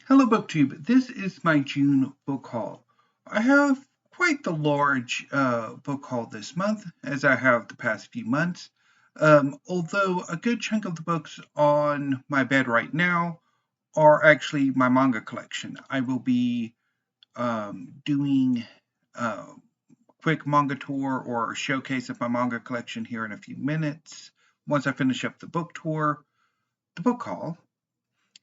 Hello BookTube, this is my June book haul. I have quite the large book haul this month, as I have the past few months. Although a good chunk of the books on my bed right now are actually my manga collection. I will be doing a quick manga tour or showcase of my manga collection here in a few minutes once I finish up the book tour, the book haul,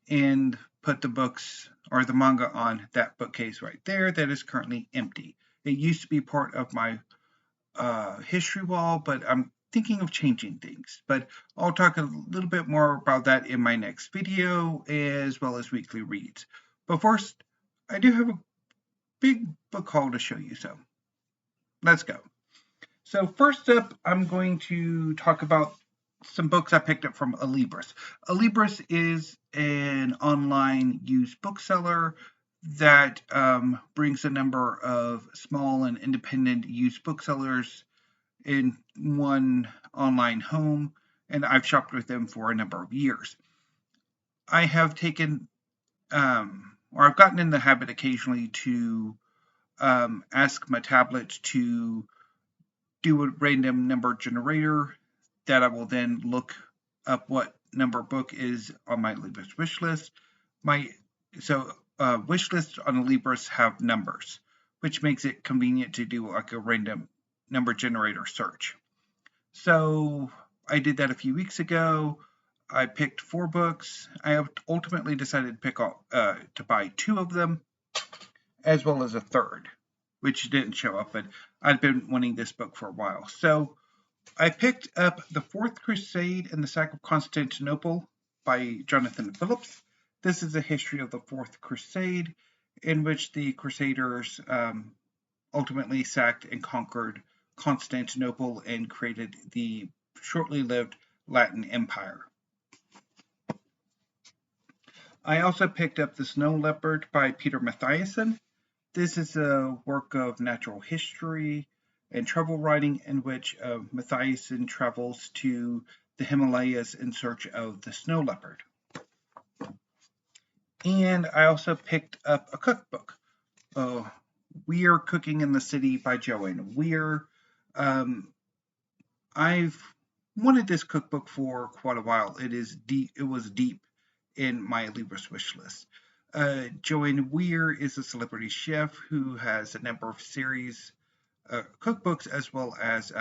and put the books or the manga on that bookcase right there that is currently empty. It used to be part of my history wall, but I'm thinking of changing things. But I'll talk a little bit more about that in my next video, as well as weekly reads. But first, I do have a big book haul to show you, so let's go. So first up, I'm going to talk about some books I picked up from Alibris. Alibris is an online used bookseller that brings a number of small and independent used booksellers in one online home, and I've shopped with them for a number of years. I have taken, or I've gotten in the habit occasionally to ask my tablet to do a random number generator that I will then look up what number book is on my Libris wish list. Wish lists on Libris have numbers, which makes it convenient to do like a random number generator search. So I did that a few weeks ago. I picked 4 books. I have ultimately decided to buy 2 of them, as well as a third, which didn't show up, but I'd been wanting this book for a while. So I picked up The Fourth Crusade and the Sack of Constantinople by Jonathan Phillips. This is a history of the Fourth Crusade, in which the Crusaders ultimately sacked and conquered Constantinople and created the shortly lived Latin Empire. I also picked up The Snow Leopard by Peter Matthiessen. This is a work of natural history and travel writing in which Matthiessen travels to the Himalayas in search of the snow leopard. And I also picked up a cookbook, Weir Cooking in the City by Joanne. Weir. I've wanted this cookbook for quite a while. It was deep in my Libris wish list. Joanne Weir is a celebrity chef who has a number of series cookbooks as well as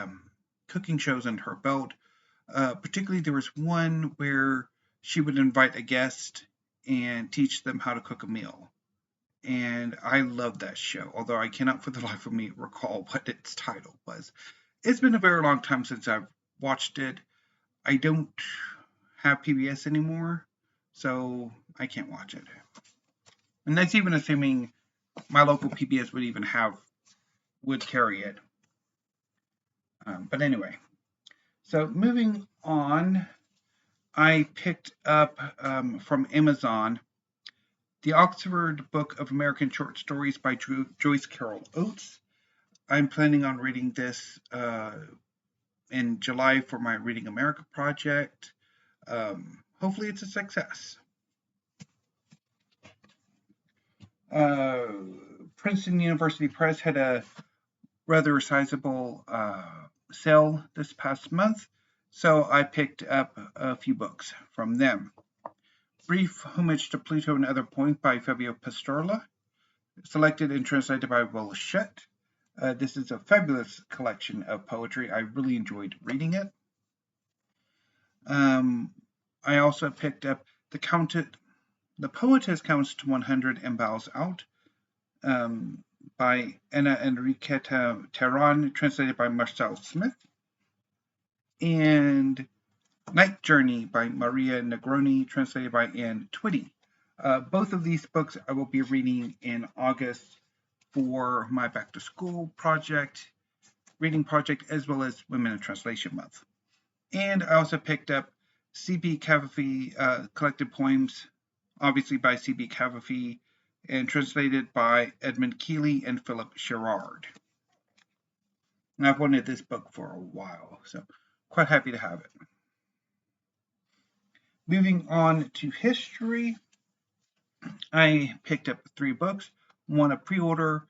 cooking shows under her belt. Particularly, there was one where she would invite a guest and teach them how to cook a meal. And I love that show, although I cannot for the life of me recall what its title was. It's been a very long time since I've watched it. I don't have PBS anymore, so I can't watch it. And that's even assuming my local PBS would carry it. But anyway, so moving on, I picked up from Amazon the Oxford Book of American Short Stories by Joyce Carol Oates. I'm planning on reading this in July for my Reading America project. Hopefully it's a success. Princeton University Press had a rather sizable sale this past month, so I picked up a few books from them. Brief Homage to Pluto and Other Points by Fabio Pusterla, selected and translated by Schutt. This is a fabulous collection of poetry. I really enjoyed reading it. I also picked up The Poetess Counts to 100 and Bows Out by Enriqueta Teran, translated by Marcel Smith. And Night Journey by Maria Negroni, translated by Anne Twitty. Both of these books I will be reading in August for my back to school reading project, as well as Women in Translation Month. And I also picked up C.B. Cavafy collected poems, obviously by C.B. Cavafy, and translated by Edmund Keeley and Phillips Serrard. And I've wanted this book for a while, so quite happy to have it. Moving on to history, I picked up 3 books, 1 a pre-order,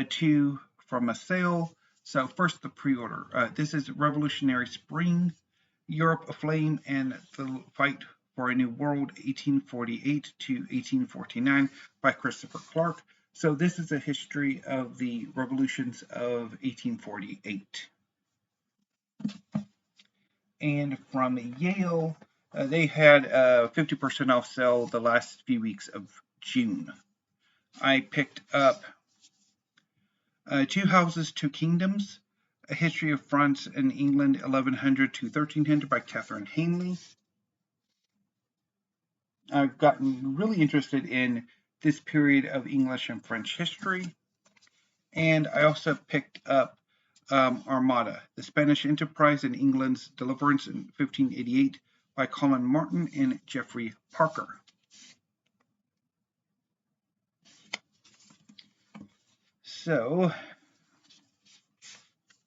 2 from a sale. So first the pre-order. This is Revolutionary Spring, Europe Aflame and the Fight for a New World, 1848 to 1849 by Christopher Clark. So this is a history of the revolutions of 1848. And from Yale, they had a 50% off sale the last few weeks of June. I picked up Two Houses, Two Kingdoms, A History of France and England, 1100 to 1300 by Catherine Hanley. I've gotten really interested in this period of English and French history. And I also picked up Armada, the Spanish Enterprise and England's Deliverance in 1588 by Colin Martin and Geoffrey Parker. So,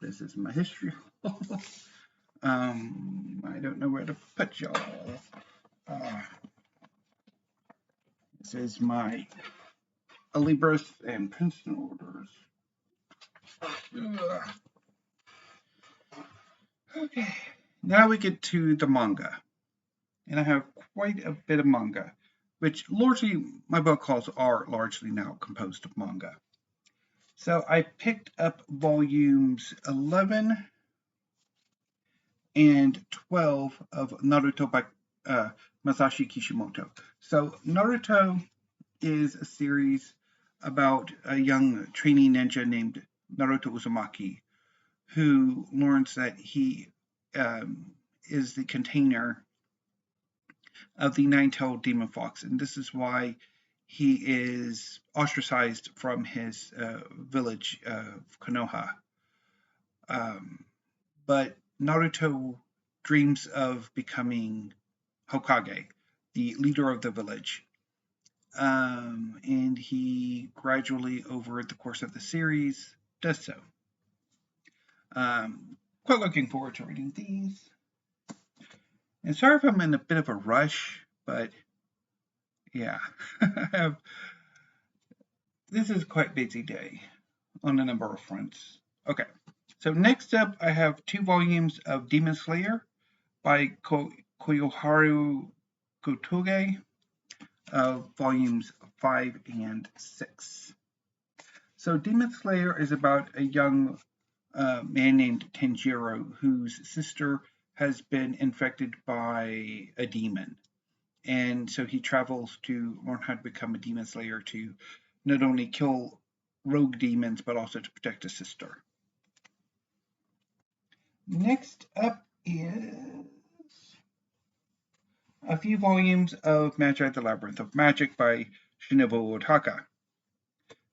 this is my history. I don't know where to put y'all. This is my Libris and Princeton orders. Okay, now we get to the manga. And I have quite a bit of manga, which largely, my book hauls are largely now composed of manga. So I picked up volumes 11 and 12 of Naruto by Masashi Kishimoto. So Naruto is a series about a young trainee ninja named Naruto Uzumaki, who learns that he is the container of the nine-tailed demon fox, and this is why he is ostracized from his village of Konoha. But Naruto dreams of becoming Hokage, the leader of the village. And he gradually, over the course of the series, does so. Quite looking forward to reading these. And sorry if I'm in a bit of a rush, but yeah, this is quite a busy day on a number of fronts. Okay, so next up I have 2 volumes of Demon Slayer by Koyoharu Kotoge, volumes 5 and 6. So Demon Slayer is about a young man named Tanjiro whose sister has been infected by a demon. And so he travels to learn how to become a demon slayer to not only kill rogue demons, but also to protect his sister. Next up is a few volumes of Magi the Labyrinth of Magic by Shinobu Otaka.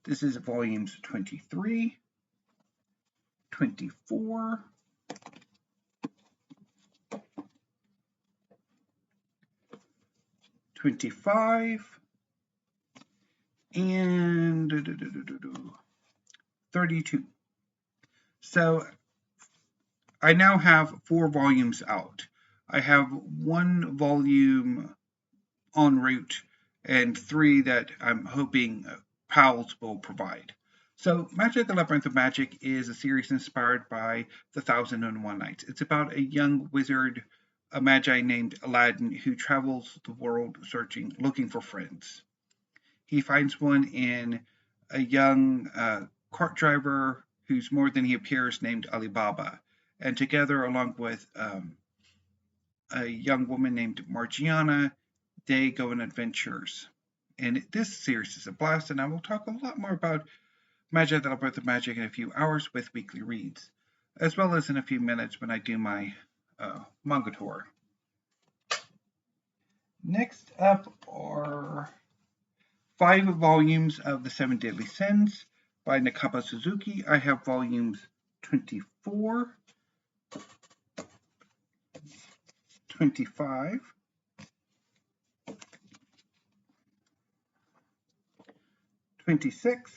This is volumes 23, 24, 25, and 32. So I now have 4 volumes out. I have 1 volume en route and 3 that I'm hoping pals will provide. So Magi the Labyrinth of Magic is a series inspired by The 1001 Nights. It's about a young wizard, a magi named Aladdin, who travels the world looking for friends. He finds one in a young cart driver who's more than he appears, named Alibaba. And together, along with a young woman named Margiana, they go on adventures. And this series is a blast, and I will talk a lot more about Magi the Labyrinth of Magic in a few hours with weekly reads, as well as in a few minutes when I do my manga tour. Next up are 5 volumes of The 7 Deadly Sins by Nakaba Suzuki. I have volumes 24, 25, 26,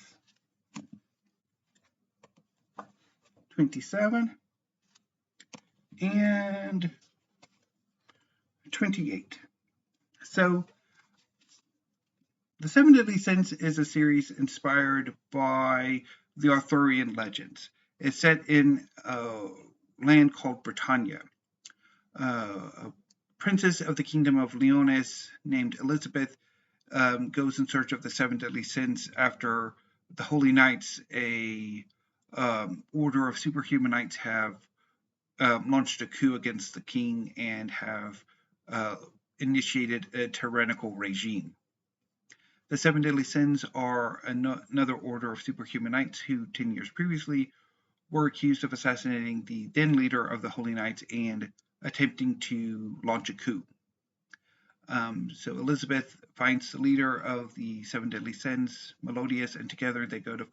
27, and 28. So The Seven Deadly Sins is a series inspired by the Arthurian legends. It's set in a land called Britannia. A princess of the kingdom of Leones named Elizabeth goes in search of the Seven Deadly Sins after the Holy Knights, a order of superhuman knights, have launched a coup against the king and have initiated a tyrannical regime. The Seven Deadly Sins are another order of superhuman knights who 10 years previously were accused of assassinating the then leader of the Holy Knights and attempting to launch a coup. So Elizabeth finds the leader of the Seven Deadly Sins, Melodius, and together they go to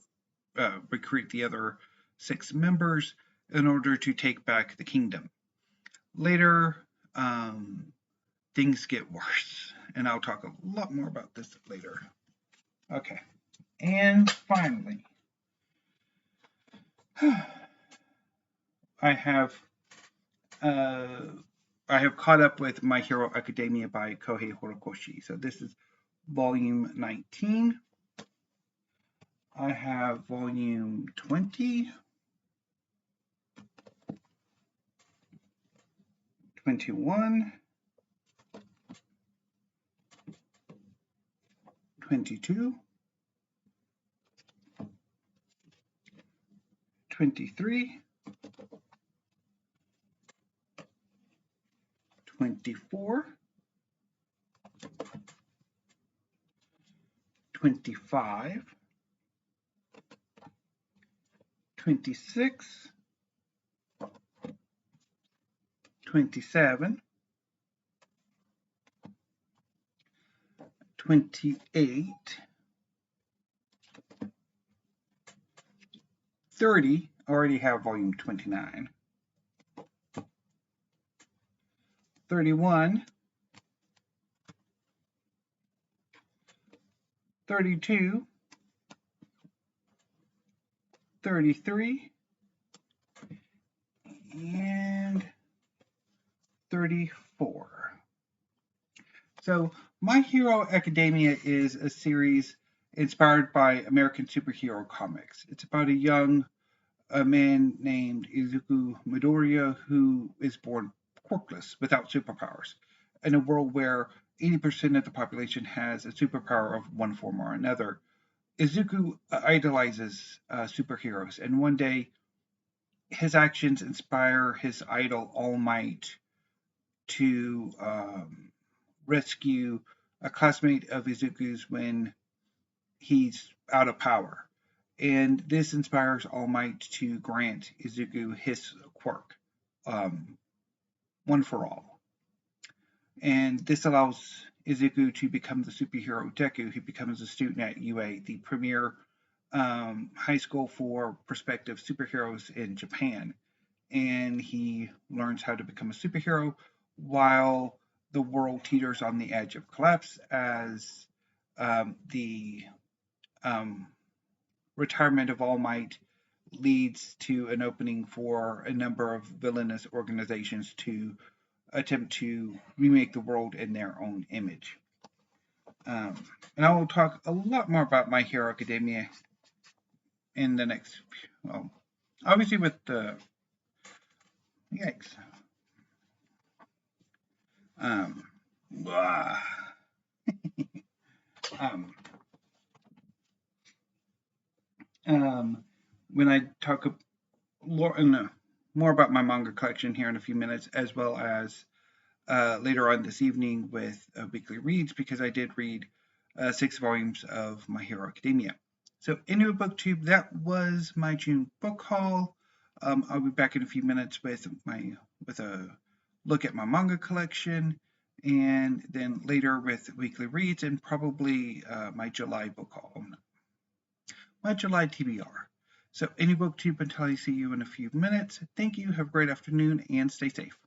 recruit the other 6 members in order to take back the kingdom. Later, things get worse, and I'll talk a lot more about this later. Okay, and finally, I have caught up with My Hero Academia by Kohei Horikoshi. So this is volume 19. I have volume 20, 21, 22, 23, 24, 25, 26, 27, 28, 30, I already have volume 29, 31, 32, 33, and 34. So My Hero Academia is a series inspired by American superhero comics. It's about a man named Izuku Midoriya who is born quirkless, without superpowers, in a world where 80% of the population has a superpower of one form or another. Izuku idolizes superheroes, and one day his actions inspire his idol All Might to rescue a classmate of Izuku's when he's out of power. And this inspires All Might to grant Izuku his quirk, one for all. And this allows Izuku to become the superhero Deku, who becomes a student at UA, the premier high school for prospective superheroes in Japan. And he learns how to become a superhero while the world teeters on the edge of collapse as the retirement of All Might leads to an opening for a number of villainous organizations to attempt to remake the world in their own image. And I will talk a lot more about My Hero Academia in the next, well, obviously with the, yikes. When I talk more about my manga collection here in a few minutes, as well as later on this evening with weekly reads, because I did read 6 volumes of My Hero Academia. So anyway, BookTube, that was my June book haul. I'll be back in a few minutes with a look at my manga collection, and then later with weekly reads and probably my July book haul, my July TBR. So any BookTube until I see you in a few minutes. Thank you. Have a great afternoon and stay safe.